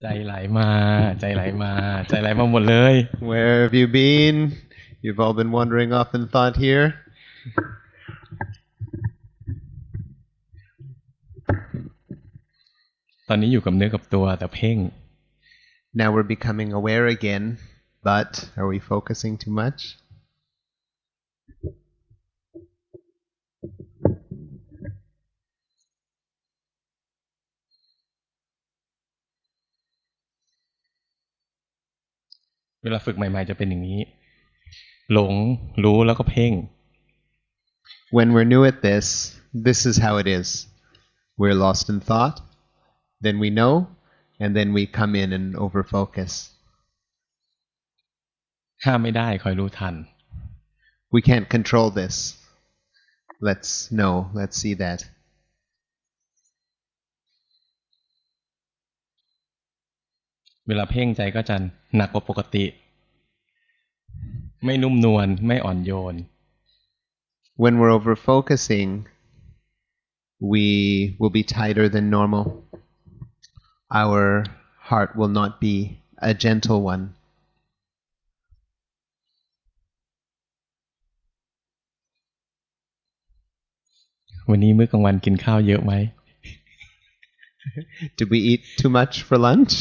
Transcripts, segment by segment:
ใจไหลมาใจไหลมาใจไหลมาหมดเลย Where have you been? You've all been wandering off in thought here. ตอนนี้อยู่กับเนื้อกับตัวแต่เพ่ง Now we're becoming aware again, but are we focusing too much? เวลาฝึกใหม่ๆจะเป็นอย่างนี้หลงรู้แล้วก็เพ่ง When we're new at this, this is how it is. We're lost in thought, then we know, and then we come in and overfocus. ห้ามไม่ได้คอยรู้ทัน We can't control this. Let's know, let's see that. เวลาเพ่งใจก็จะหนักกว่าปกติไม่นุ่มนวลไม่อ่อนโยน When we're over-focusing, we will be tighter than normal. Our heart will not be a gentle one. วันนี้มื้อกลางวันกินข้าวเยอะไหมDid we eat too much for lunch?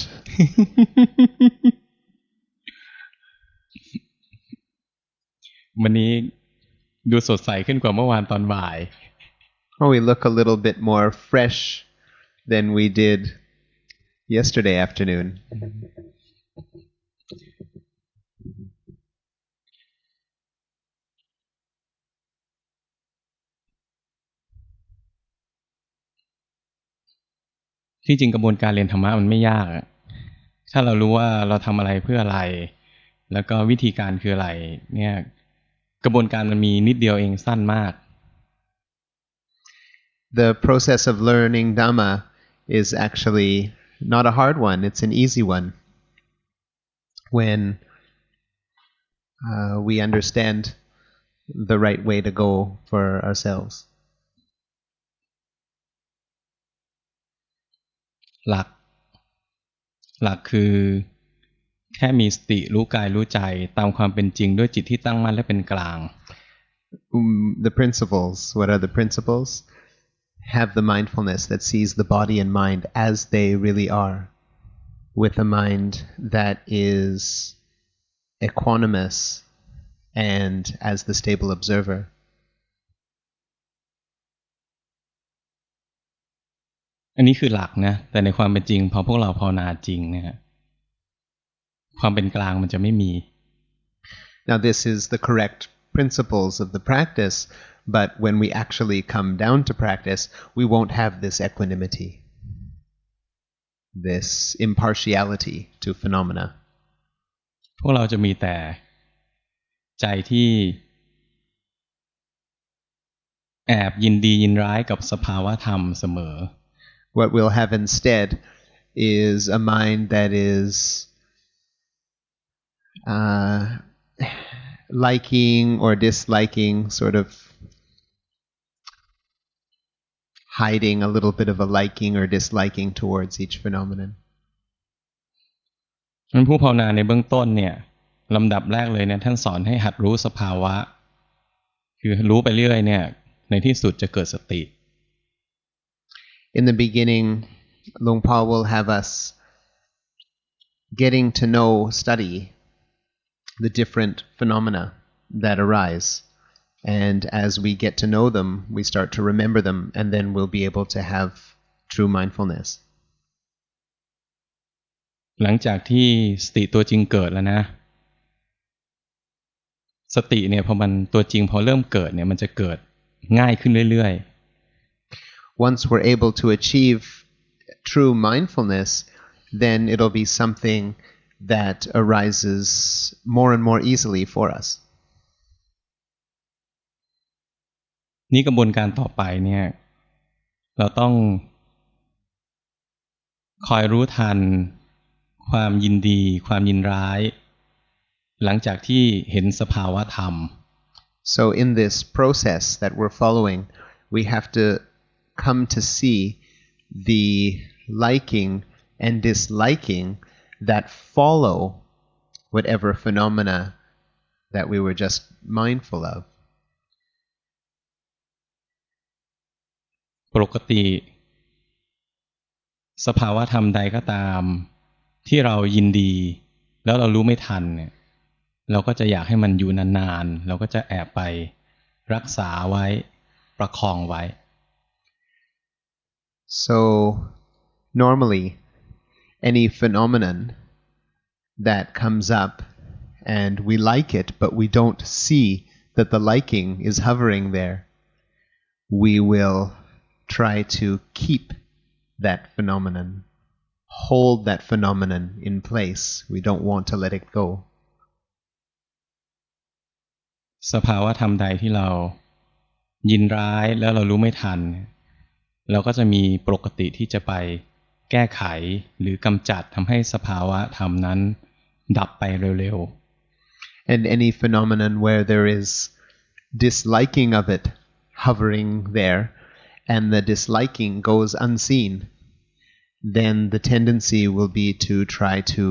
วันนี้ดูสดใสขึ้นกว่าเมื่อวานตอนบ่าย Oh, we look a little bit more fresh than we did yesterday afternoon. ที่จริงกระบวนการเรียนธรรมะมันไม่ยากถ้าเรารู้ว่าเราทำอะไรเพื่ออะไรแล้วก็วิธีการคืออะไรเนี่ยกระบวนการมันมีนิดเดียวเองสั้นมาก The process of learning Dhamma is actually not a hard one, it's an easy one. When we understand the right way to go for ourselves. หลักคือแค่มีสติรู้กายรู้ใจตามความเป็นจริงด้วยจิตที่ตั้งมั่นและเป็นกลาง The principles, what are the principles? Have the mindfulness that sees the body and mind as they really are, with a mind that is equanimous and as the stable observer. อันนี้คือหลักนะแต่ในความเป็นจริงพอพวกเราภาวนาจริงนะฮะความเป็นกลางมันจะไม่มี Now this is the correct principles of the practice, but when we actually come down to practice, we won't have this equanimity, this impartiality to phenomena. พวกเราจะมีแต่ใจที่แอบยินดียินร้ายกับสภาวะธรรมเสมอWhat we'll have instead is a mind that is liking or disliking, sort of hiding a little bit of a liking or disliking towards each phenomenon. นั้นผู้ภาวนาในเบื้องต้นเนี่ยลำดับแรกเลยเนี่ยท่านสอนให้หัดรู้สภาวะคือรู้ไปเรื่อยเนี่ยในที่สุดจะเกิดสติ In the beginning, Luang Por will have us getting to know, study the different phenomena that arise. And as we get to know them, we start to remember them, and then we'll be able to have true mindfulness. หลังจากที่สติตัวจริงเกิดแล้วนะสติเนี่ยพอมันตัวจริงพอเริ่มเกิดเนี่ยมันจะเกิดง่ายขึ้นเรื่อยๆOnce we're able to achieve true mindfulness, then it'll be something that arises more and more easily for us. นี่กระบวนการต่อไปเนี่ยเราต้องคอยรู้ทันความยินดีความยินร้ายหลังจากที่เห็นสภาวะธรรม So in this process that we're following, we have to come to see the liking and disliking that follow whatever phenomena that we were just mindful of. ปกติสภาวะธรรมใดก็ตามที่เรายินดีแล้วเรารู้ไม่ทันเนี่ยเราก็จะอยากให้มันอยู่นานๆเราก็จะแอบไปรักษาไว้ประคองไว้ So normally any phenomenon that comes up and we like it but we don't see that the liking is hovering there, we will try to keep that phenomenon, hold that phenomenon in place. We don't want to let it go. สภาวะธรรมใดที่เรายินร้ายแล้วเรารู้ไม่ทันเราก็จะมีปกติที่จะไปแก้ไขหรือกำจัดทำให้สภาวะธรรมนั้นดับไปเร็วๆ And any phenomenon where there is disliking of it hovering there and the disliking goes unseen, then the tendency will be to try to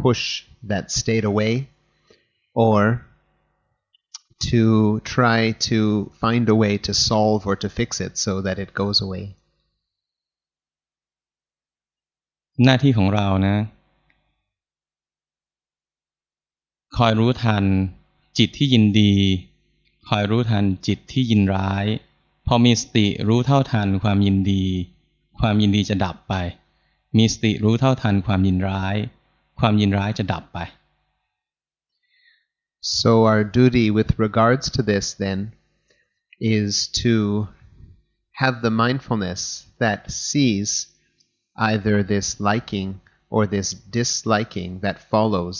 push that state away or to try to find a way to solve or to fix it so that it goes away. หน้าที่ของเรานะคอยรู้ทันจิตที่ยินดีคอยรู้ทันจิตที่ยินร้ายพอมีสติรู้เท่าทันความยินดีความยินดีจะดับไปมีสติรู้เท่าทันความยินร้ายความยินร้ายจะดับไป So our duty with regards to this then is to have the mindfulness that sees either this liking or this disliking that follows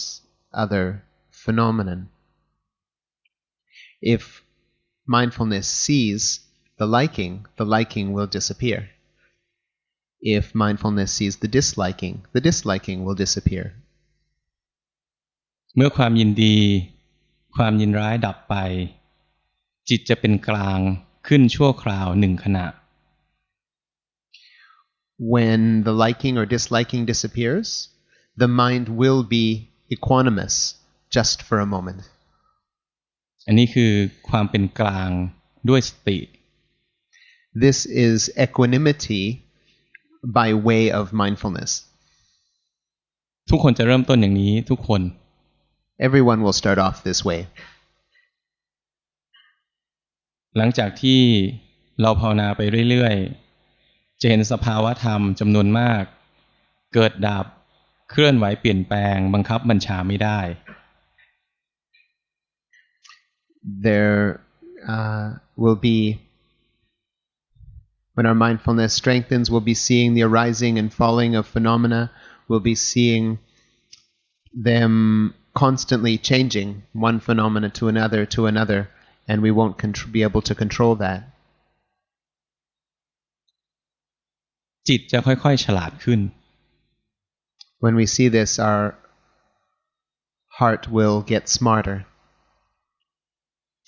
other phenomenon. If mindfulness sees the liking will disappear. If mindfulness sees the disliking will disappear. เมื่อความยินดีความยินร้ายดับไปจิตจะเป็นกลางขึ้นชั่วคราวหนึ่งขณะ When the liking or disliking disappears, the mind will be equanimous just for a moment. อันนี้คือความเป็นกลางด้วยสติ This is equanimity by way of mindfulness. ทุกคนจะเริ่มต้นอย่างนี้ทุกคน Everyone will start off this way. หลังจากที่เราภาวนาไปเรื่อยๆจะเห็นสภาวะธรรมจำนวนมากเกิดดับเคลื่อนไหวเปลี่ยนแปลงบังคับบัญชาไม่ได้ There will be, when our mindfulness strengthens, we'll be seeing the arising and falling of phenomena. We'll be seeing them constantly changing one phenomena to another, and we won't be able to control that. จิตจะค่อยๆฉลาดขึ้น When we see this, our heart will get smarter.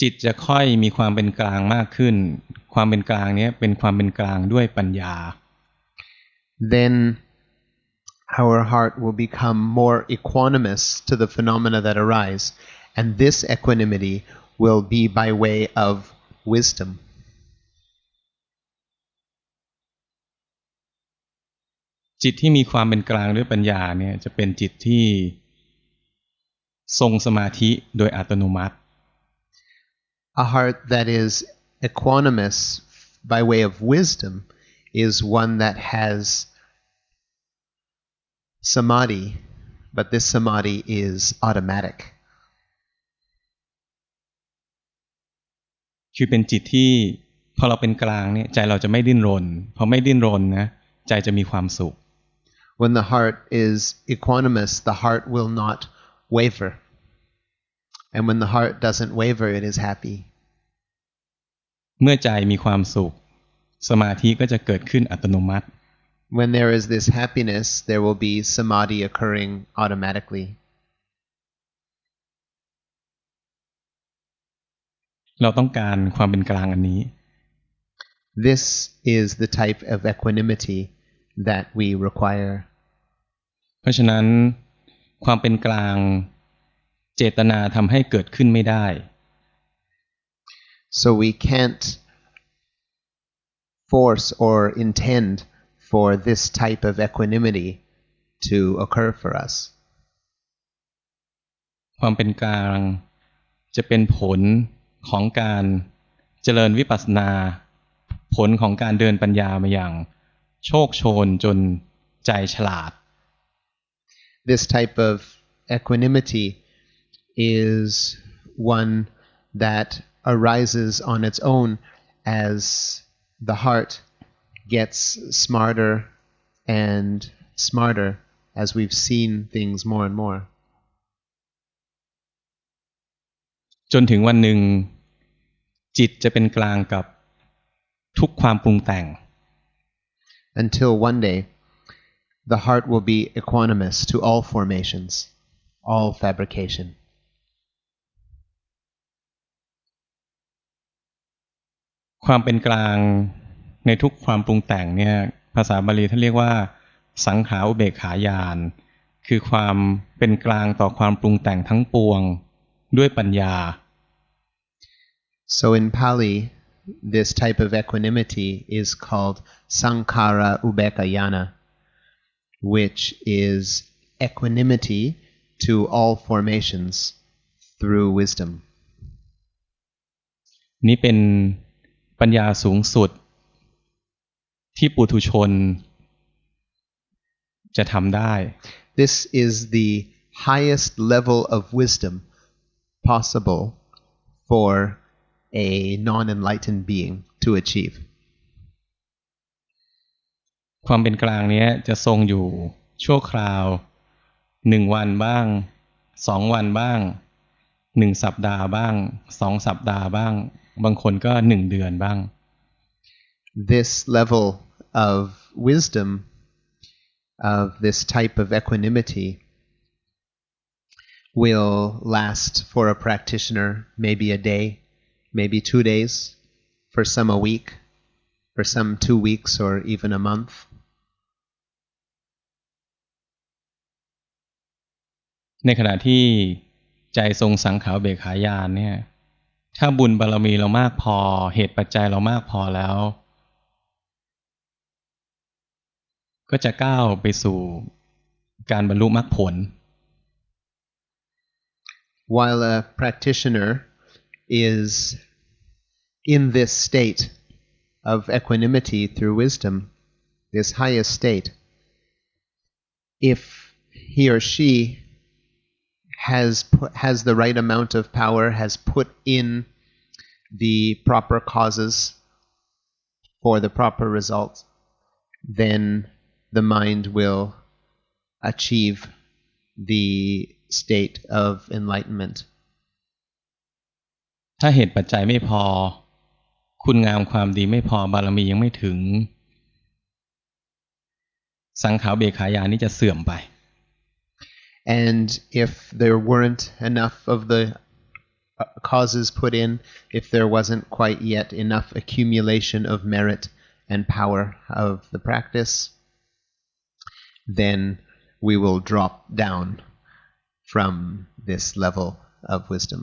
จิตจะค่อยมีความเป็นกลางมากขึ้นความเป็นกลางนี้เป็นความเป็นกลางด้วยปัญญา Then our heart will become more equanimous to the phenomena that arise, and this equanimity will be by way of wisdom. จิตที่มีความเป็นกลางด้วยปัญญาเนี่ยจะเป็นจิตที่ทรงสมาธิโดยอัตโนมัติ A heart that is equanimous by way of wisdom is one that has samadhi, but this samadhi is automatic. คือเป็นจิตที่พอเราเป็นกลางเนี่ยใจเราจะไม่ดิ้นรนพอไม่ดิ้นรนนะใจจะมีความสุข When the heart is equanimous, the heart will not waver. And when the heart doesn't waver, it is happy. เมื่อใจมีความสุขสมาธิก็จะเกิดขึ้นอัตโนมัติ When there is this happiness, there will be samadhi occurring automatically. เราต้องการความเป็นกลางอันนี้ This is the type of equanimity that we require. เพราะฉะนั้นความเป็นกลางเจตนาทำให้เกิดขึ้นไม่ได้ So we can't force or intend for this type of equanimity to occur for us. ความเป็นกลางจะเป็นผลของการเจริญวิปัสสนาผลของการเดินปัญญามาอย่างโชคโชนจนใจฉลาด This type of equanimity is one that arises on its own as the heart gets smarter and smarter as we've seen things more and more. จนถึงวันหนึ่งจิตจะเป็นกลางกับทุกความปรุงแต่ง Until one day the heart will be equanimous to all formations, all fabrication. ความเป็นกลางในทุกความปรุงแต่งเนี่ยภาษาบาลีท่านเรียกว่าสังขาอุเบกขาญาณคือความเป็นกลางต่อความปรุงแต่งทั้งปวงด้วยปัญญา So in Pali, this type of equanimity is called sankhara ubekayana, which is equanimity to all formations through wisdom. นี่เป็นปัญญาสูงสุดที่ปุถุชนจะทำได้ This is the highest level of wisdom possible for a non-enlightened being to achieve. ความเป็นกลางนี้จะทรงอยู่ชั่วคราว1 วันบ้าง2 วันบ้าง1 สัปดาห์บ้าง2 สัปดาห์บ้างบางคนก็1 เดือนบ้าง This level of wisdom, of this type of equanimity, will last for a practitioner maybe a day, maybe 2 days, for some a week, for some 2 weeks or even a month. ในขณะที่ใจทรงสังขารอุเบกขาญาณเนี่ยถ้าบุญบารมีเรามากพอเหตุปัจจัยเรามากพอแล้วก็จะก้าวไปสู่การบรรลุมรรคผล While a practitioner is in this state of equanimity through wisdom, this highest state, if he or she has the right amount of power, has put in the proper causes for the proper results, then the mind will achieve the state of enlightenment. ถ้าเหตุปัจจัยไม่พอคุณงามความดีไม่พอบารมียังไม่ถึงสังขารอุเบกขาญาณนี้จะเสื่อมไป And if there weren't enough of the causes put in, if there wasn't quite yet enough accumulation of merit and power of the practice, then we will drop down from this level of wisdom.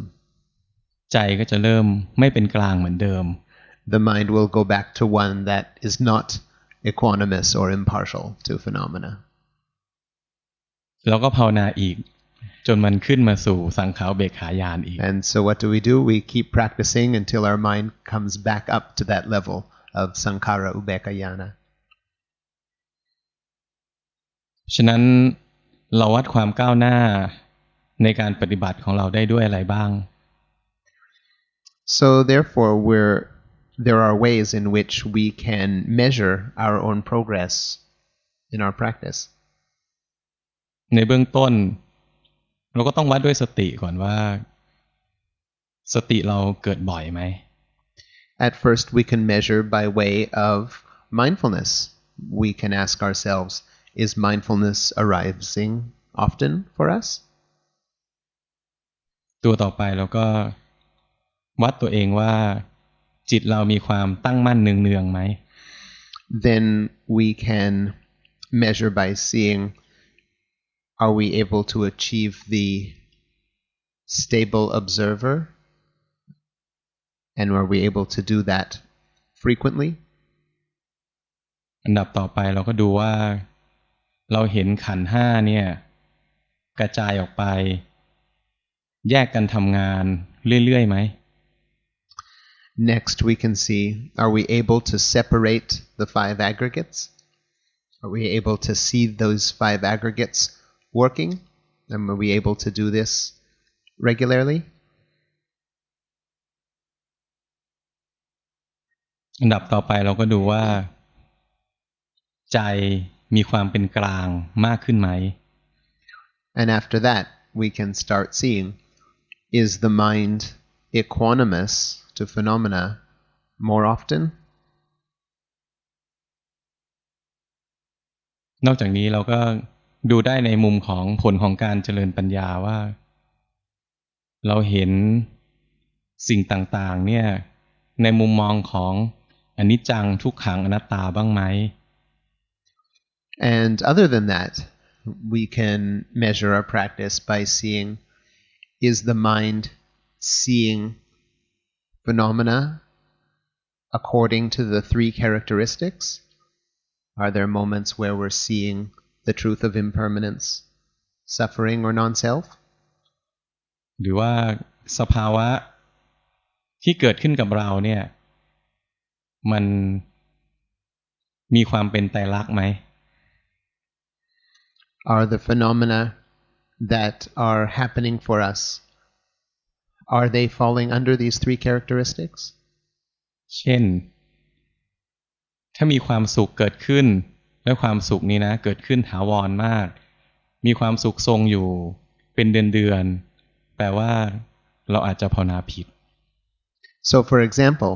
ใจก็จะเริ่มไม่เป็นกลางเหมือนเดิม The mind will go back to one that is not equanimous or impartial to phenomena. แล้วก็ภาวนาอีกจนมันขึ้นมาสู่สังขารอุเบกขาญาณอีก And so what do? We keep practicing until our mind comes back up to that level of sankhara ubekayana. ฉะนั้นเราวัดความก้าวหน้าในการปฏิบัติของเราได้ด้วยอะไรบ้าง So therefore there are ways in which we can measure our own progress in our practice. ในเบื้องต้นเราก็ต้องวัดด้วยสติก่อนว่าสติเราเกิดบ่อยไหม At first we can measure by way of mindfulness. We can ask ourselves, is mindfulness arising often for us? ตัวต่อไปเราก็วัดตัวเองว่าจิตเรามีความตั้งมั่นเนืองๆไหม Then we can measure by seeing, are we able to achieve the stable observer? And are we able to do that frequently? อันดับต่อไปเราก็ดูว่าเราเห็นขันธ์ห้าเนี่ยกระจายออกไปแยกกันทำงานเรื่อยๆไหม Next we can see, are we able to separate the five aggregates? Are we able to see those five aggregates working? And are we able to do this regularly? อันดับต่อไปเราก็ดูว่าใจมีความเป็นกลางมากขึ้นไหม And after that, we can start seeing, is the mind equanimous to phenomena more often? นอกจากนี้เราก็ดูได้ในมุมของผลของการเจริญปัญญาว่าเราเห็นสิ่งต่างๆเนี่ยในมุมมองของอนิจจังทุกขังอนัตตาบ้างไหม And other than that, we can measure our practice by seeing, is the mind seeing phenomena according to the three characteristics? Are there moments where we're seeing the truth of impermanence, suffering, or non-self? หรือว่าสภาวะที่เกิดขึ้นกับเราเนี่ยมันมีความเป็นไตรลักษณ์ไหม Are the phenomena that are happening for us, are they falling under these three characteristics? เช่นถ้ามีความสุขเกิดขึ้นและความสุขนี้นะเกิดขึ้นถาวรมากมีความสุขทรงอยู่เป็นเดือนๆแปลว่าเราอาจจะภาวนาผิด So for example,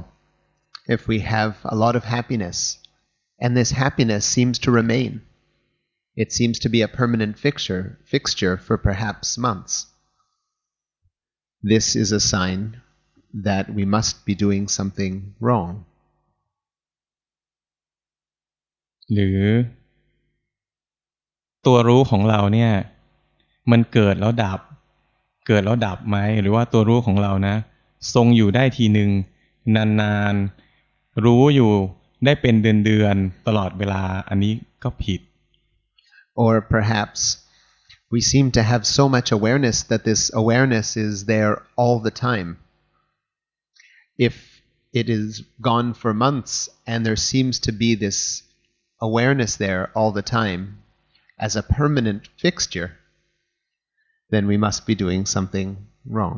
if we have a lot of happiness, and this happiness seems to remain, it seems to be a permanent fixture for perhaps months, this is a sign that we must be doing something wrong. หรือตัวรู้ของเราเนี่ยมันเกิดแล้วดับไหมหรือว่าตัวรู้ของเรานะทรงอยู่ได้ทีนึงนานๆรู้อยู่ได้เป็นเดือนๆตลอดเวลาอันนี้ก็ผิด Or perhaps we seem to have so much awareness that this awareness is there all the time. If it is gone for months and there seems to be this awareness there all the time as a permanent fixture, then we must be doing something wrong.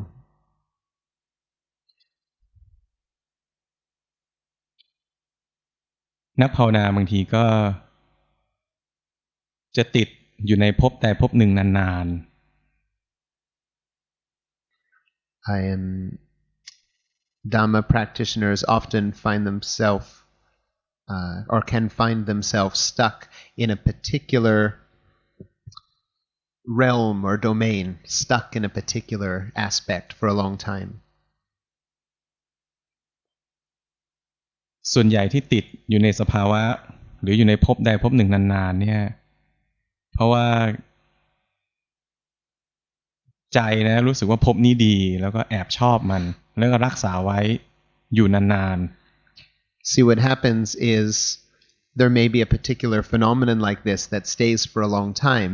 นักภาวนาบางทีก็จะติดอยู่ในภพใดภพหนึ่งนานๆ Dhamma practitioners often find themselves or can find themselves stuck in a particular realm or domain, stuck in a particular aspect for a long time. ส่วนใหญ่ที่ติดอยู่ในสภาวะหรืออยู่ในภพใดภพหนึ่งนานๆเนี่ยเพราะว่าใจนะรู้สึกว่าภพนี้ดีแล้วก็แอบชอบมันแล้วก็รักษาไว้อยู่นานๆ See, what happens is there may be a particular phenomenon like this that stays for a long time,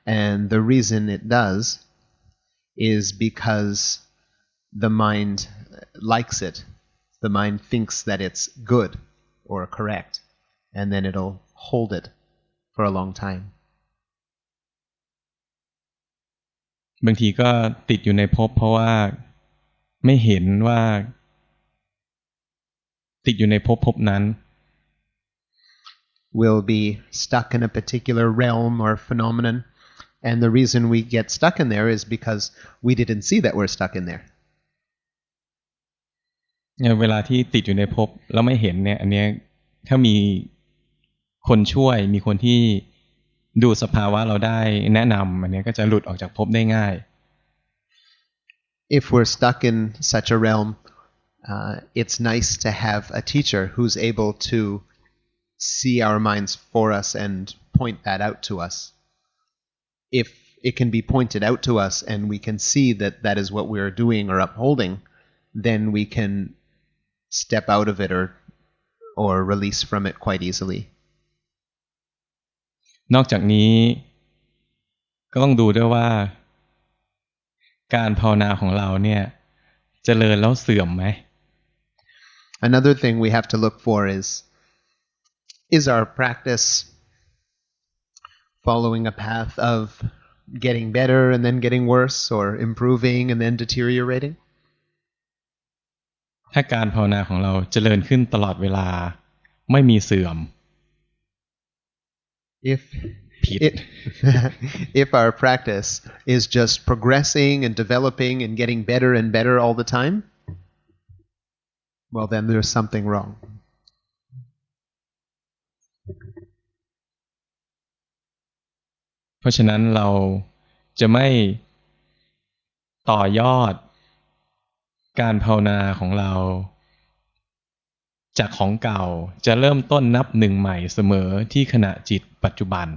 and the reason it does is because the mind likes it. The mind thinks that it's good or correct, and then it'll hold it for a long time. บางทีก็ติดอยู่ในภพเพราะว่าไม่เห็นว่าติดอยู่ในภพนั้น We'll be stuck in a particular realm or phenomenon, and the reason we get stuck in there is because we didn't see that we're stuck in there. เวลาที่ติดอยู่ในภพแล้วไม่เห็นเนี่ยอันนี้ถ้ามีคนช่วยมีคนที่ดูสภาวะเราได้แนะนำอันนี้ก็จะหลุดออกจากภพได้ง่าย If we're stuck in such a realm, it's nice to have a teacher who's able to see our minds for us and point that out to us. If it can be pointed out to us and we can see that that is what we are doing or upholding, then we can step out of it or release from it quite easily. นอกจากนี้ก็ต้องดูด้วยว่าการภาวนาของเราเนี่ยเจริญแล้วเสื่อมไหม Another thing we have to look for is our practice following a path of getting better and then getting worse, or improving and then deteriorating? ถ้าการภาวนาของเราเจริญขึ้นตลอดเวลาไม่มีเสื่อม If our practice is just progressing and developing and getting better and better all the time, well, then there's something wrong. เพราะฉะนั้นเราจะไม่ต่อยอดการภาวนาของเราจากของเก่าจะเริ่มต้นนับหนึ่งใหม่เสมอที่ขณะจิตปัจจุบัน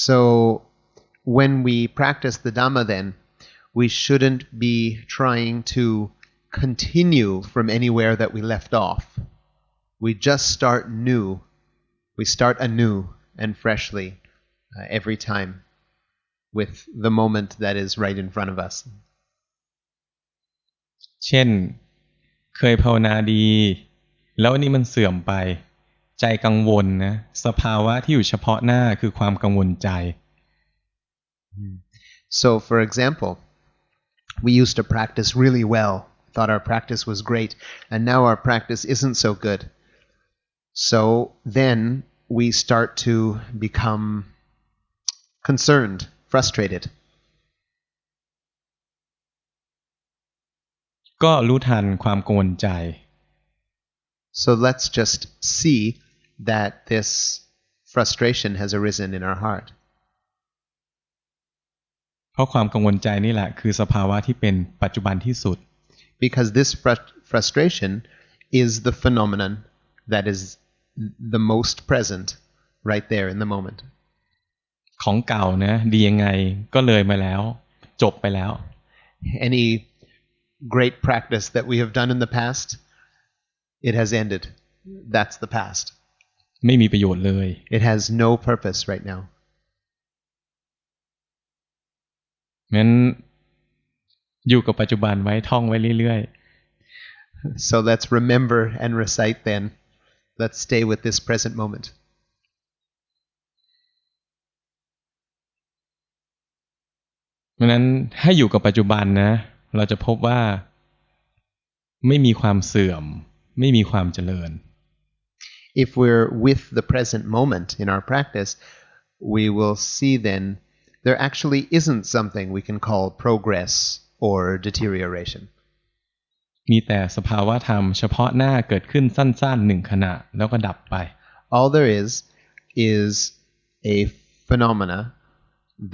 So when we practice the Dhamma, then we shouldn't be trying to continue from anywhere that we left off. We just start new. We start anew and freshly every time with the moment that is right in front of us. เช่นเคยภาวนาดีแล้วอันนี้มันเสื่อมไปใจกังวลนะสภาวะที่อยู่เฉพาะหน้าคือความกังวลใจ So for example, we used to practice really well, thought our practice was great, and now our practice isn't so good. So then we start to become concerned, frustrated. ก็รู้ทันความกังวลใจ So let's just see that this frustration has arisen in our heart. เพราะความกังวลใจนี่แหละคือสภาวะที่เป็นปัจจุบันที่สุด Because this frustration is the phenomenon that is the most present right there in the moment. ของเก่านะดียังไงก็เลยมาแล้วจบไปแล้ว Any great practice that we have done in the past, it has ended. That's the past. ไม่มีประโยชน์เลย It has no purpose right now. งั้นอยู่กับปัจจุบันไว้ท่องไว้เรื่อย So let's remember and recite then. Let's stay with this present moment. เพราะนั้นให้อยู่กับปัจจุบันนะเราจะพบว่าไม่มีความเสื่อมไม่มีความเจริญ If we're with the present moment in our practice, we will see then there actually isn't something we can call progress or deterioration. มีแต่สภาวะธรรมเฉพาะหน้าเกิดขึ้นสั้นๆหนึ่งขณะแล้วก็ดับไป All there is a phenomena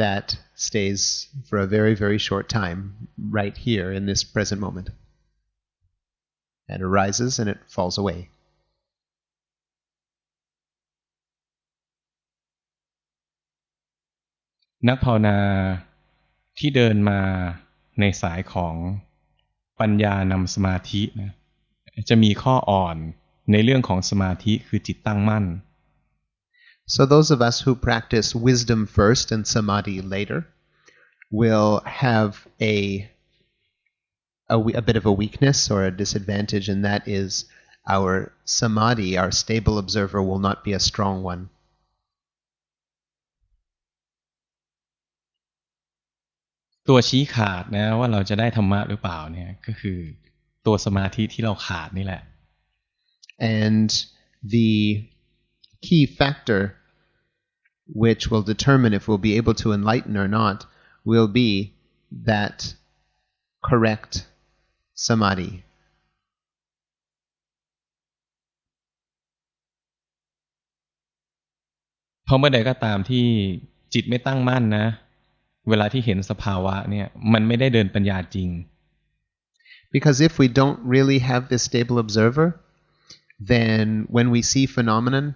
that stays for a very, very short time right here in this present moment. And arises and it falls away. นักภาวนาที่เดินมาในสายของปัญญานำสมาธินะจะมีข้ออ่อนในเรื่องของสมาธิคือจิตตั้งมั่น So those of us who practice wisdom first and samadhi later will have a bit of a weakness or a disadvantage, and that is our samadhi, our stable observer, will not be a strong one. ตัวชี้ขาดนะว่าเราจะได้ธรรมะหรือเปล่าเนี่ยก็คือตัวสมาธิที่เราขาดนี่แหละ And the key factor which will determine if we'll be able to enlighten or not will be that correct samadhi. เพราะเมื่อใดก็ตามที่จิตไม่ตั้งมั่นนะเวลาที่เห็นสภาวะเนี่ยมันไม่ได้เดินปัญญาจริง Because if we don't really have this stable observer, then when we see phenomenon,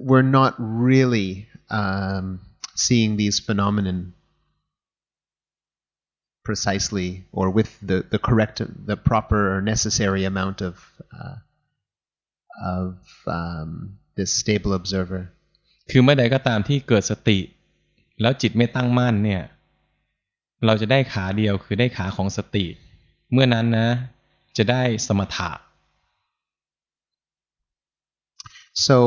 we're not really seeing these phenomenon precisely or with the correct, the proper or necessary amount of this stable observer. คือเมื่อใดก็ตามที่เกิดสติแล้วจิตไม่ตั้งมั่นเนี่ยเราจะได้ขาเดียวคือได้ขาของสติเมื่อนั้นนะจะได้สมถะ So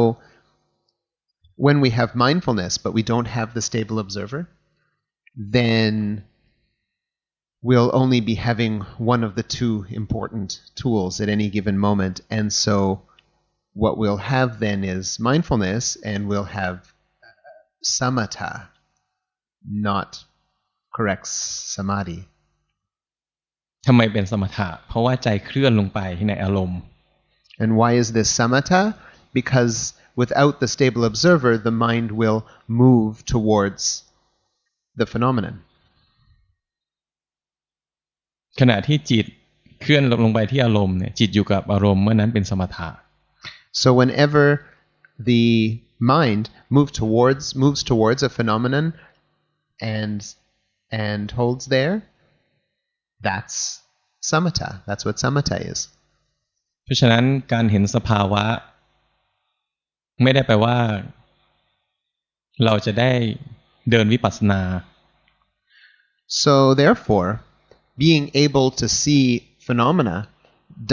when we have mindfulness but we don't have the stable observer, then we'll only be having one of the two important tools at any given moment, and so what we'll have then is mindfulness, and we'll have samatha, not correct samadhi. ทำไมเป็นสมถะเพราะว่าใจเคลื่อนลงไปในอารมณ์ And why is this samatha? Because without the stable observer, the mind will move towards the phenomenon. ขณะที่จิตเคลื่อนลงไปที่อารมณ์เนี่ยจิตอยู่กับอารมณ์เมื่อนั้นเป็นสมถะ So whenever the mind moves towards a phenomenon and holds there, that's samatha. That's what samatha is. เพราะฉะนั้นการเห็นสภาวะไม่ได้แปลว่าเราจะได้เดินวิปัสสนา So therefore, being able to see phenomena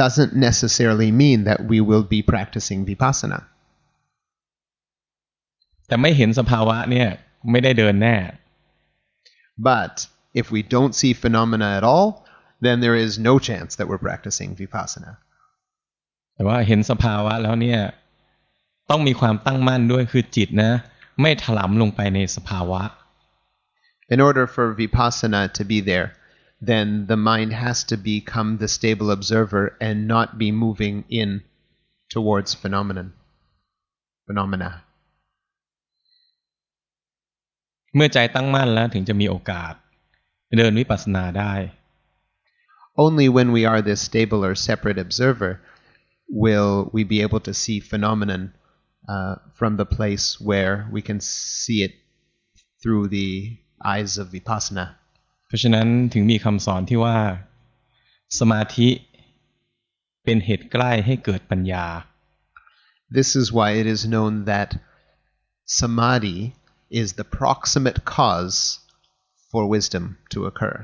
doesn't necessarily mean that we will be practicing vipassana. แต่ไม่เห็นสภาวะเนี่ยไม่ได้เดินแน่ But if we don't see phenomena at all, then there is no chance that we're practicing vipassana. แต่ว่าเห็นสภาวะแล้วเนี่ยต้องมีความตั้งมั่นด้วยคือจิตนะไม่ถลำลงไปในสภาวะ In order for vipassana to be there, then the mind has to become the stable observer and not be moving in towards phenomena. เมื่อใจตั้งมั่นแล้วถึงจะมีโอกาสเดินวิปัสสนาได้ Only when we are this stable or separate observer will we be able to see phenomenon from the place where we can see it through the eyes of vipassana. เพราะฉะนั้นถึงมีคำสอนที่ว่าสมาธิเป็นเหตุใกล้ให้เกิดปัญญา This is why it is known that samadhi is the proximate cause for wisdom to occur.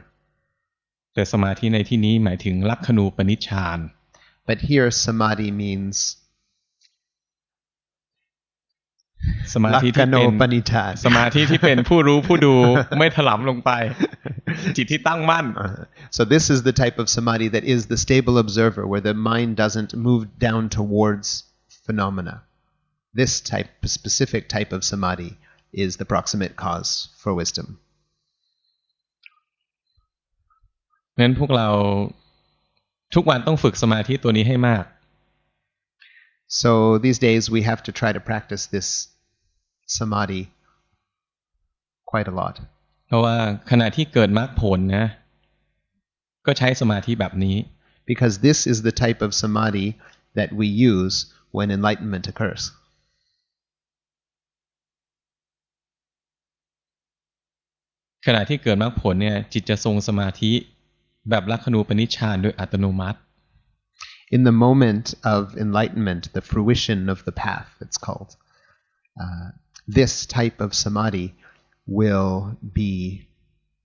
แต่สมาธิในที่นี้หมายถึงลักขณูปนิชฌาน But here samadhi means สมาธิที่เป็น Lakkanopanitad. สมาธิที่เป็นผู้รู้ผู้ดูไม่ถลำลงไปจิตที่ตั้งมั่น So this is the type of samadhi that is the stable observer, where the mind doesn't move down towards phenomena. This specific type of samadhi is the proximate cause for wisdom. งั้นพวกเราทุกวันต้องฝึกสมาธิตัวนี้ให้มาก So these days we have to try to practice this samadhi quite a lot. เพราะว่าขณะที่เกิดมรรคผลนะก็ใช้สมาธิแบบนี้ Because this is the type of samadhi that we use when enlightenment occurs. ขณะที่เกิดมรรคผลเนี่ยจิตจะทรงสมาธิแบบลักขณูปนิชฌานโดยอัตโนมัติ In the moment of enlightenment, the fruition of the path, it's called, this type of samadhi will be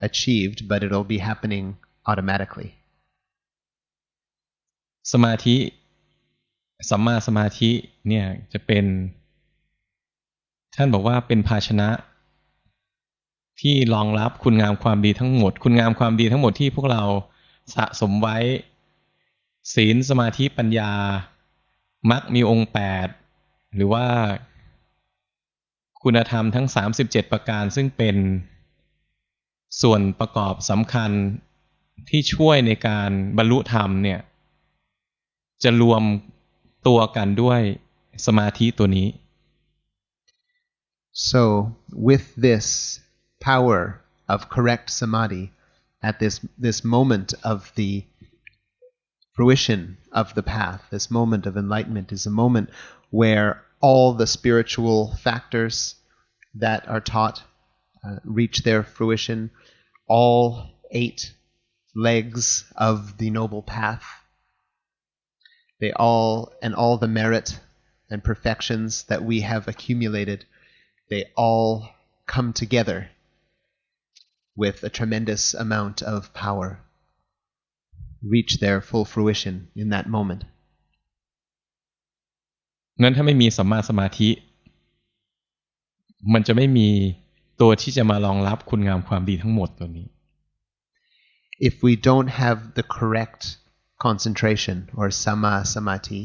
achieved, but it'll be happening automatically. สมาธิสัมมาสมาธิเนี่ยจะเป็นท่านบอกว่าเป็นภาชนะที่รองรับคุณงามความดีทั้งหมดคุณงามความดีทั้งหมดที่พวกเราสะสมไว้ศีลสมาธิปัญญามรรคมีองค์8หรือว่าคุณธรรมทั้ง37ประการซึ่งเป็นส่วนประกอบสำคัญที่ช่วยในการบรรลุธรรมเนี่ยจะรวมตัวกันด้วยสมาธิตัวนี้ So with this power of correct samadhi at this moment of the fruition of the path, this moment of enlightenment is a moment where all the spiritual factors that are taught reach their fruition, all 8 legs of the noble path, they all the merit and perfections that we have accumulated, they all come together with a tremendous amount of power, reach their full fruition in that moment. นั้นถ้าไม่มีสัมมาสมาธิมันจะไม่มีตัวที่จะมารองรับคุณงามความดีทั้งหมดตัวนี้ If we don't have the correct concentration or samma samadhi,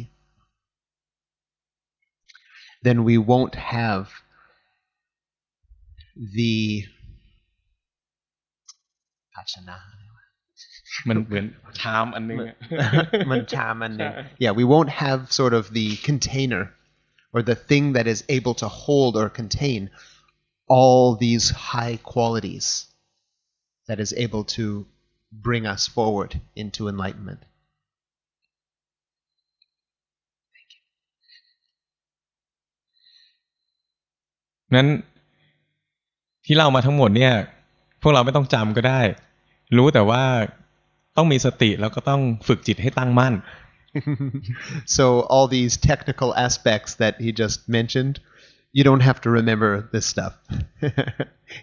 then we won't have the Pachana. มันเหมือนชามอันนึง Yeah, we won't have sort of the container or the thing that is able to hold or contain all these high qualities that is able to bring us forward into enlightenment. Thank you. นั้นที่เล่ามาทั้งหมดเนี่ยพวกเราไม่ต้องจำก็ได้รู้แต่ว่าต้องมีสติแล้วก็ต้องฝึกจิตให้ตั้งมั่น So all these technical aspects that he just mentioned, you don't have to remember this stuff.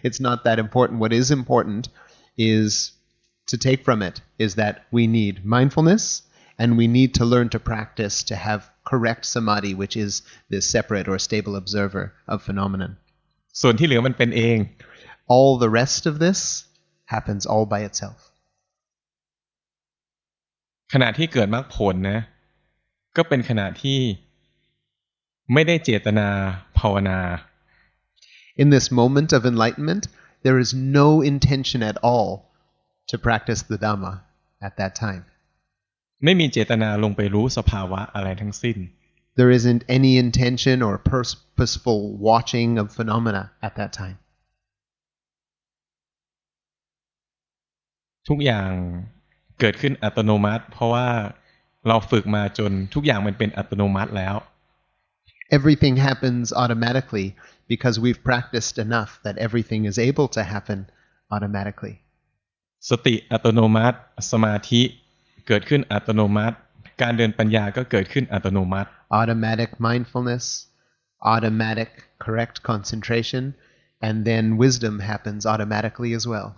It's not that important. What is important is to take from it is that we need mindfulness and we need to learn to practice to have correct samadhi, which is this separate or stable observer of phenomenon. ส่วนที่เหลือมันเป็นเอง All the rest of this happens all by itself. ขณะที่เกิดมรรคผลนะก็เป็นขณะที่ไม่ได้เจตนาภาวนา In this moment of enlightenment, there is no intention at all to practice the Dhamma at that time. ไม่มีเจตนาลงไปรู้สภาวะอะไรทั้งสิ้น There isn't any intention or purposeful watching of phenomena at that time. ทุกอย่างเกิดขึ้นอัตโนมัติเพราะว่าเราฝึกมาจนทุกอย่างมันเป็นอัตโนมัติแล้ว Everything happens automatically because we've practiced enough that everything is able to happen automatically. สติอัตโนมัติสมาธิเกิดขึ้นอัตโนมัติการเดินปัญญาก็เกิดขึ้นอัตโนมัติ Automatic mindfulness, automatic correct concentration, and then wisdom happens automatically as well.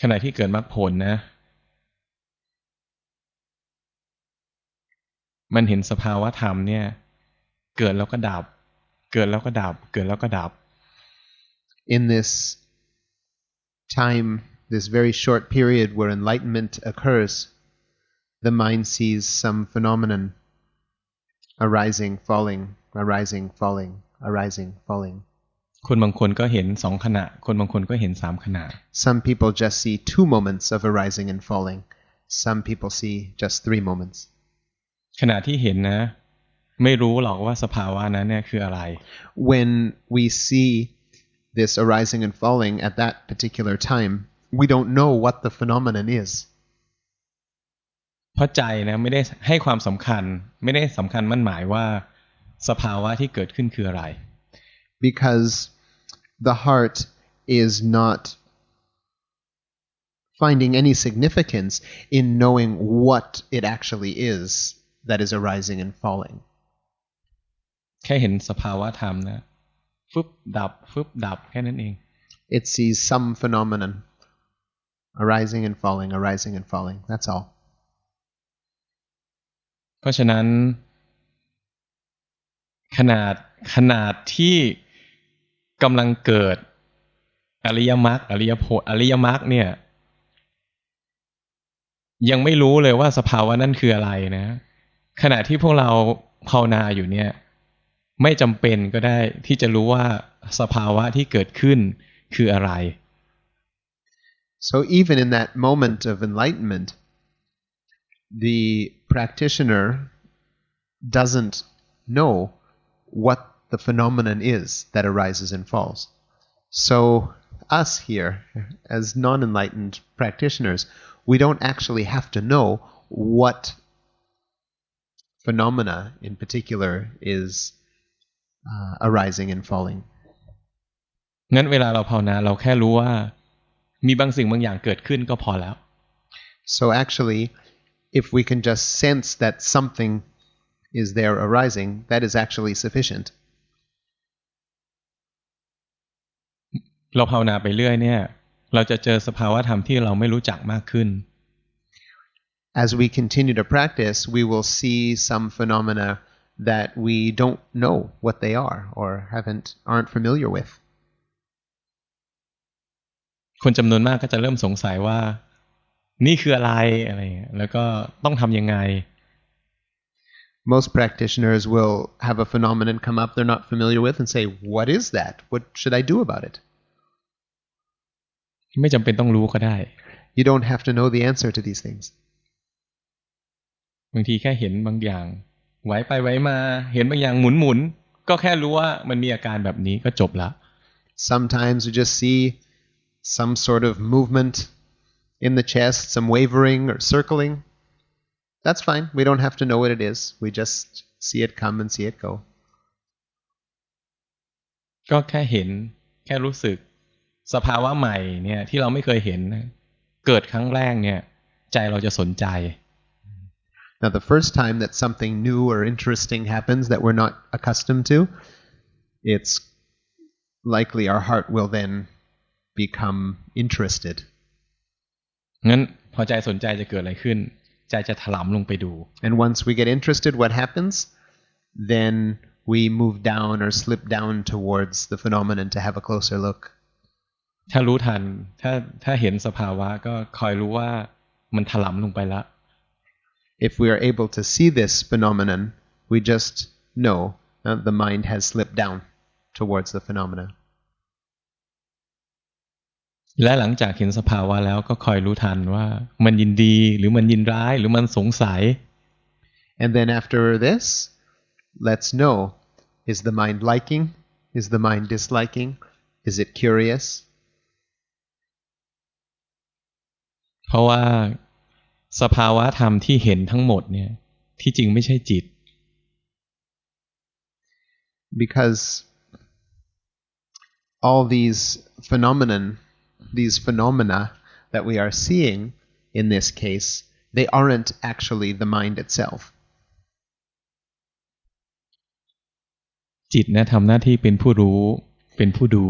ขณะที่เกิดมรรคผลนะมันเห็นสภาวะธรรมเนี่ยเกิดแล้วก็ดับเกิดแล้วก็ดับเกิดแล้วก็ดับ In this time, this very short period where enlightenment occurs, the mind sees some phenomenon arising, falling, arising, falling, arising, falling. คนบางคนก็เห็น2ขณะคนบางคนก็เห็น3ขณะ Some people just see 2 moments of arising and falling. Some people see just 3 moments. ขณะที่เห็นนะไม่รู้หรอกว่าสภาวะนั้นเนี่ยคืออะไร When we see this arising and falling at that particular time, we don't know what the phenomenon is. เพราะใจนะไม่ได้ให้ความสำคัญไม่ได้สำคัญมั่นหมายว่าสภาวะที่เกิดขึ้นคืออะไร Because the heart is not finding any significance in knowing what it actually is that is arising and falling. แค่เห็นสภาวะธรรมนะฟึบดับฟึบดับแค่นั้นเอง It sees some phenomenon arising and falling, arising and falling. That's all. เพราะฉะนั้นขนาดที่กำลังเกิดอริยมรรคอริยผลอริยมรรคเนี่ยยังไม่รู้เลยว่าสภาวะนั่นคืออะไรนะขณะที่พวกเราภาวนาอยู่เนี่ยไม่จำเป็นก็ได้ที่จะรู้ว่าสภาวะที่เกิดขึ้นคืออะไร So even in that moment of enlightenment, the practitioner doesn't know what the phenomenon is that arises and falls. So us here, as non-enlightened practitioners, we don't actually have to know what phenomena in particular is arising and falling. งั้นเวลาเราภาวนาเราแค่รู้ว่ามีบางสิ่งบางอย่างเกิดขึ้นก็พอแล้ว So actually, if we can just sense that something is there arising, that is actually sufficient. เราภาวนาไปเรื่อยเนี่ยเราจะเจอสภาวะธรรมที่เราไม่รู้จักมากขึ้น As we continue to practice, we will see some phenomena that we don't know what they are or aren't familiar with. คนจำนวนมากก็จะเริ่มสงสัยว่านี่คืออะไรอะไรเงี้ยแล้วก็ต้องทำยังไง Most practitioners will have a phenomenon come up they're not familiar with and say, "What is that? What should I do about it?" ไม่จำเป็นต้องรู้ก็ได้ You don't have to know the answer to these things. บางทีแค่เห็นบางอย่างไหวไปไหวมาเห็นบางอย่างหมุนๆก็แค่รู้ว่ามันมีอาการแบบนี้ก็จบละ Sometimes we just see some sort of movement in the chest, some wavering or circling. That's fine. We don't have to know what it is. We just see it come and see it go. ก็แค่เห็นแค่รู้สึกสภาวะใหม่เนี่ยที่เราไม่เคยเห็นเกิดครั้งแรกเนี่ยใจเราจะสนใจ Now, the first time that something new or interesting happens that we're not accustomed to, it's likely our heart will then become interested. งั้นพอใจสนใจจะเกิดอะไรขึ้นใจจะถลำลงไปดู And once we get interested, what happens? Then we move down or slip down towards the phenomenon to have a closer look. ถ้ารู้ทันถ้าเห็นสภาวะก็คอยรู้ว่ามันถลำลงไปแล้ว If we are able to see this phenomenon, we just know that the mind has slipped down towards the phenomena. และหลังจากเห็นสภาวะแล้วก็คอยรู้ทันว่ามันยินดีหรือมันยินร้ายหรือมันสงสัย And then after this, let's know, is the mind liking? Is the mind disliking? Is it curious? เพราะว่าสภาวะธรรมที่เห็นทั้งหมดเนี่ยที่จริงไม่ใช่จิต Because all these phenomena that we are seeing in this case, they aren't actually the mind itself. จิตเนี่ยทำหน้าที่เป็นผู้รู้เป็นผู้ดู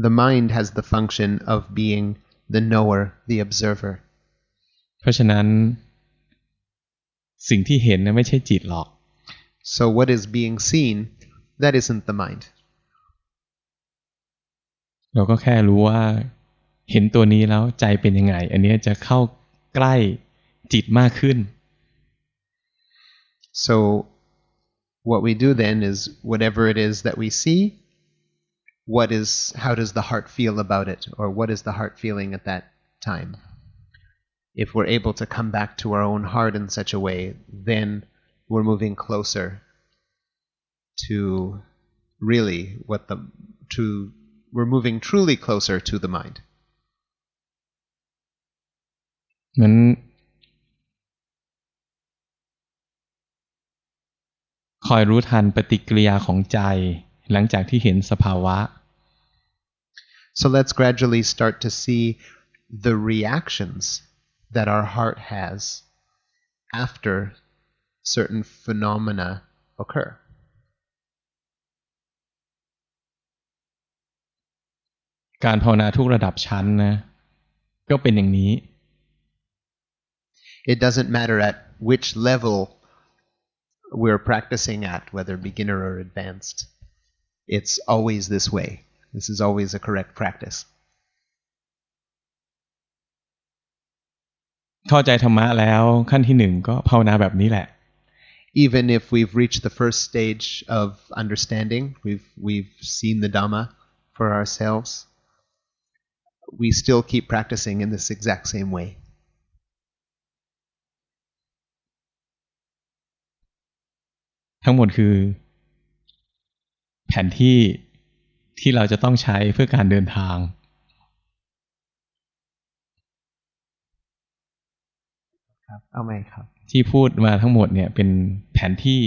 The mind has the function of being the knower, the observer. เพราะฉะนั้นสิ่งที่เห็นเนี่ยไม่ใช่จิตหรอก So what is being seen, that isn't the mind. เราก็แค่รู้ว่าเห็นตัวนี้แล้วใจเป็นยังไงอันนี้จะเข้าใกล้จิตมากขึ้น So what we do then is whatever it is that we see, how does the heart feel about it, or what is the heart feeling at that time? If we're able to come back to our own heart in such a way, then we're moving closer to really we're moving truly closer to the mind. งั้นคอยรู้ทันปฏิกิริยาของใจหลังจากที่เห็นสภาวะ So let's gradually start to see the reactions that our heart has after certain phenomena occur. การภาวนาทุกระดับชั้นนะก็เป็นอย่างนี้ It doesn't matter at which level we're practicing at, whether beginner or advanced. It's always this way. This is always a correct practice. เข้าใจธรรมะแล้วขั้นที่หนึ่งก็ภาวนาแบบนี้แหละ Even if we've reached the first stage of understanding, we've seen the Dhamma for ourselves, we still keep practicing in this exact same way. ทั้งหมดคือแผนที่ที่เราจะต้องใช้เพื่อการเดินทาง So ครับเอาไหมครับ ที่พูดมาทั้งหมดเนี่ยเป็นแผนที่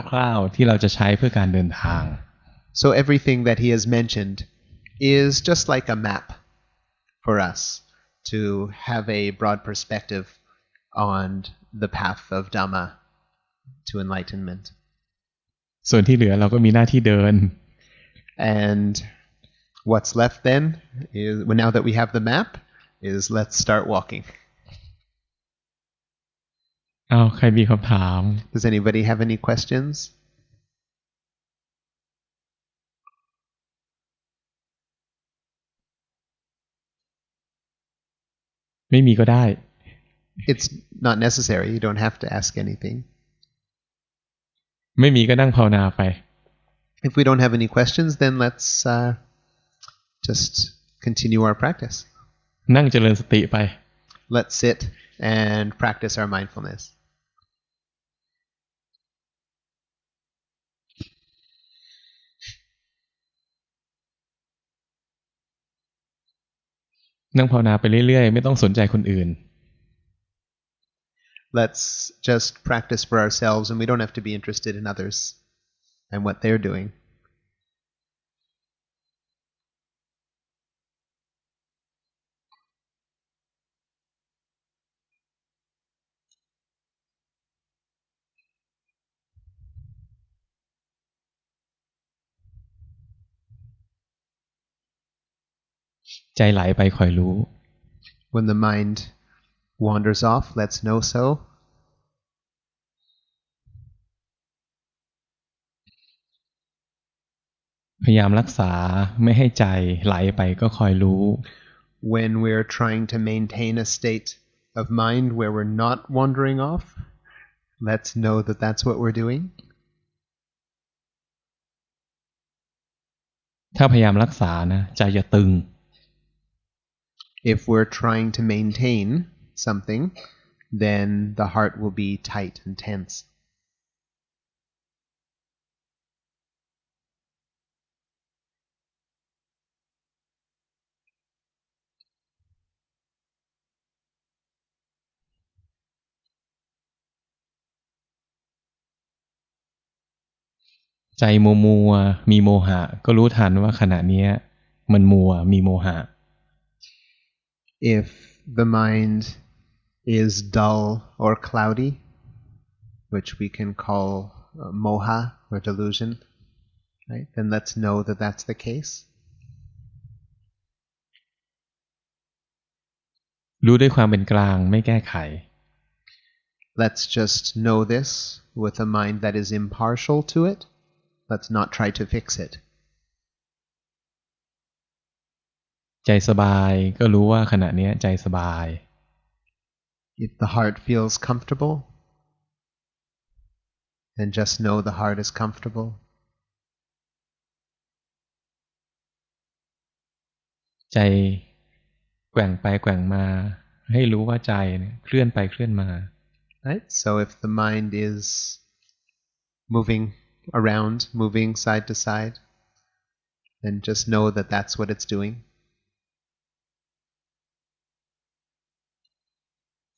คร่าวๆที่เราจะใช้เพื่อการเดินทาง So everything that he has mentioned is just like a map for us to have a broad perspective on the path of Dhamma to enlightenment. ส่วนที่เหลือเราก็มีหน้าที่เดิน And what's left then is, well, now that we have the map, is let's start walking. เอาใครมีคำถาม Does anybody have any questions? ไม่มีก็ได้ It's not necessary. You don't have to ask anything. ไม่มีก็นั่งภาวนาไป If we don't have any questions, then let's just continue our practice. นั่งเจริญสติไป Let's sit and practice our mindfulness. นั่งภาวนาไปเรื่อยๆไม่ต้องสนใจคนอื่น Let's just practice for ourselves, and we don't have to be interested in others and what they're doing. ใจไหลไปคอยรู้ When the mind wanders off, let's know so. พยายามรักษาไม่ให้ใจไหลไปก็คอยรู้ When we're trying to maintain a state of mind where we're not wandering off, let's know that that's what we're doing. ถ้าพยายามรักษานะใจจะตึง If we're trying to maintain something, then the heart will be tight and tense. ใจมัวมีโมหะก็รู้ทันว่าขณะนี้มันมัวมีโมหะ If the mind is dull or cloudy, which we can call moha or delusion, right? Then let's know that that's the case. รู้ด้วยความเป็นกลางไม่แก้ไข Let's just know this with a mind that is impartial to it. Let's not try to fix it. ใจสบายก็รู้ว่าขณะนี้ใจสบาย If the heart feels comfortable, then just know the heart is comfortable. ใจแกว่งไปแกว่งมาให้รู้ว่าใจเคลื่อนไปเคลื่อนมา Right? So if the mind is moving around, moving side to side, then just know that that's what it's doing.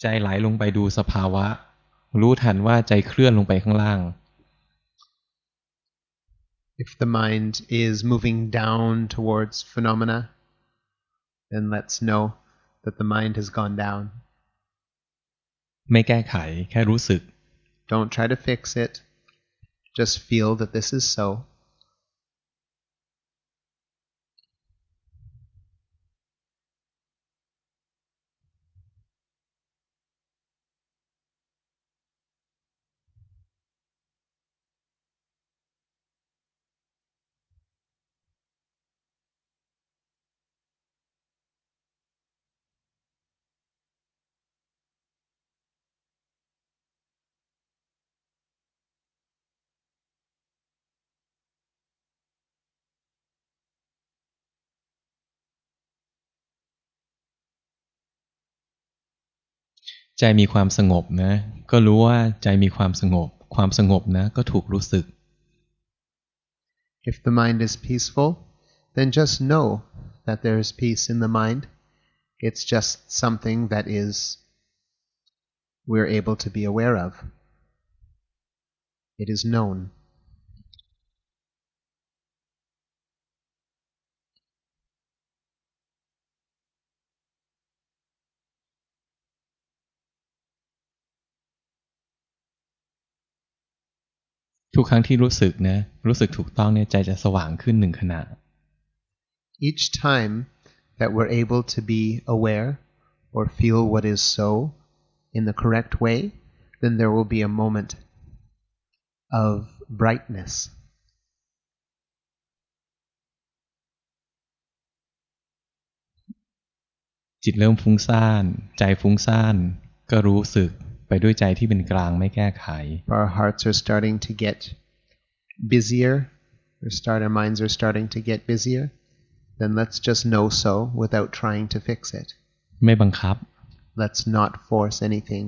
ใจไหลลงไปดูสภาวะรู้ทันว่าใจเคลื่อนลงไปข้างล่าง If the mind is moving down towards phenomena, then let's know that the mind has gone down. ไม่แก้ไขแค่รู้สึก Don't try to fix it. Just feel that this is so. ใจมีความสงบนะก็รู้ว่าใจมีความสงบความสงบนะก็ถูกรู้สึก If the mind is peaceful, then just know that there is peace in the mind. It's just something that is we're able to be aware of. It is known. ทุกครั้งที่รู้สึกนะรู้สึกถูกต้องเนี่ยใจจะสว่างขึ้นหนึ่งขณะ Each time that we're able to be aware or feel what is so in the correct way, then there will be a moment of brightness. จิตเริ่มฟุ้งซ่านใจฟุ้งซ่านก็รู้สึกไปด้วยใจที่เป็นกลางไม่แก้ไข Our hearts are starting to get busier, our minds are starting to get busier, then let's just know so without trying to fix it. ไม่บังคับ Let's not force anything.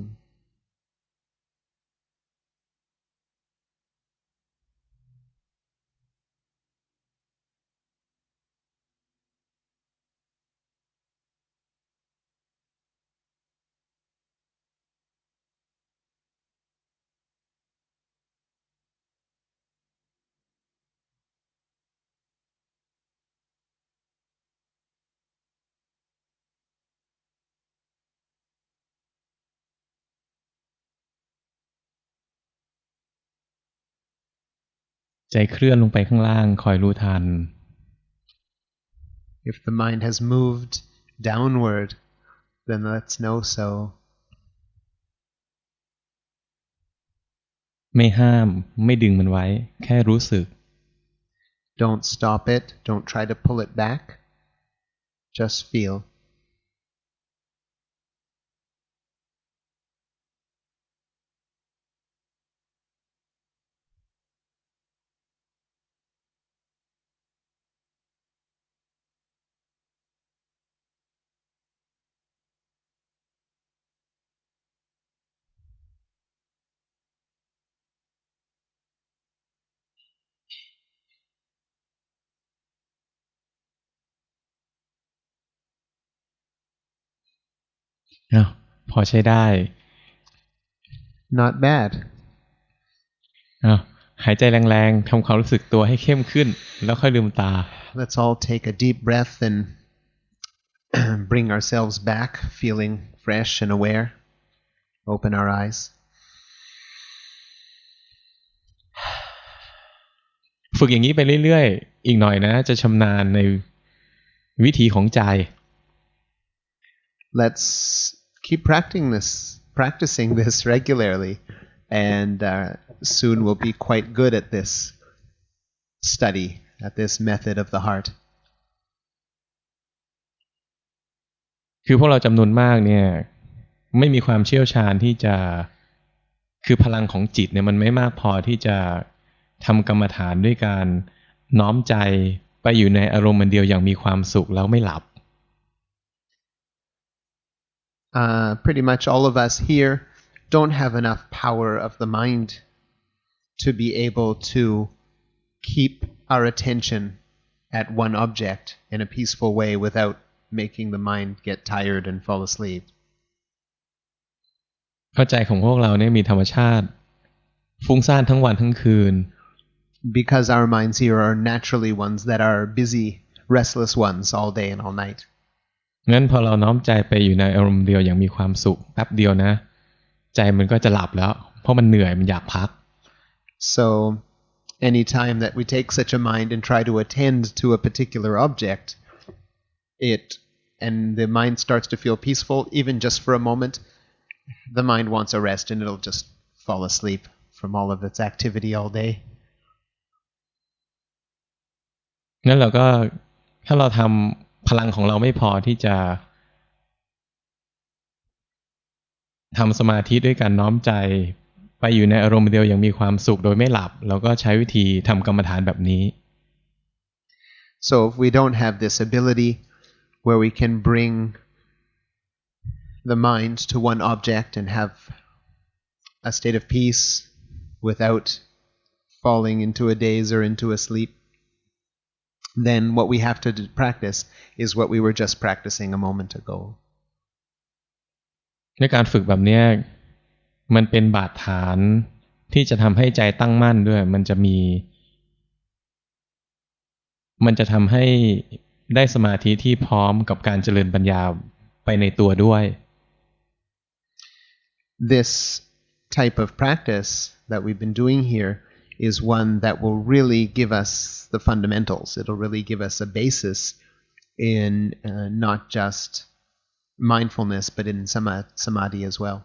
ใจเคลื่อนลงไปข้างล่างคอยรู้ทัน If the mind has moved downward, then let's know so. ไม่ห้ามไม่ดึงมันไว้แค่รู้สึก Don't stop it, don't try to pull it back. Just feel. พอใช้ได้ Not bad. หายใจแรงๆทำความรู้สึกตัวให้เข้มขึ้นแล้วค่อยลืมตา Let's all take a deep breath and bring ourselves back, feeling fresh and aware. Open our eyes. ฝึกอย่างนี้ไปเรื่อยๆอีกหน่อยนะจะชำนาญในวิธีของใจ Let's keep practicing this regularly, and soon we'll be quite good at this study, at this method of the heart. คือพวกเราจำนวนมากเนี่ยไม่มีความเชี่ยวชาญที่จะคือพลังของจิตเนี่ยมันไม่มากพอที่จะทำกรรมฐานด้วยการน้อมใจไปอยู่ในอารมณ์เดียวอย่างมีความสุขแล้วไม่หลับ Pretty much all of us here don't have enough power of the mind to be able to keep our attention at one object in a peaceful way without making the mind get tired and fall asleep. เข้าใจของพวกเราเนี่ยมีธรรมชาติฟุ้งซ่านทั้งวันทั้งคืน Because our minds here are naturally ones that are busy, restless ones all day and all night. งั้นพอเราน้อมใจไปอยู่ในอารมณ์เดียวอย่างมีความสุขแป๊บเดียวนะใจมันก็จะหลับแล้วเพราะมันเหนื่อยมันอยากพัก So any time that we take such a mind and try to attend to a particular object, and the mind starts to feel peaceful even just for a moment, the mind wants a rest and it'll just fall asleep from all of its activity all day. งั้นเราก็ถ้าเราทำพลังของเราไม่พอที่จะทำสมาธิด้วยการน้อมใจไปอยู่ในอารมณ์เดียวอย่างมีความสุขโดยไม่หลับเราก็ใช้วิธีทำกรรมฐานแบบนี้ So if we don't have this ability where we can bring the mind to one object and have a state of peace without falling into a daze or into a sleep, then what we have to practice is what we were just practicing a moment ago. ในการฝึกแบบนี้ มันเป็นบาดฐานที่จะทำให้ใจตั้งมั่นด้วยมันจะทำให้ได้สมาธิที่พร้อมกับการเจริญปัญญาไปในตัวด้วย This type of practice that we've been doing here is one that will really give us the fundamentals. It'll really give us a basis in not just mindfulness but in samadhi as well.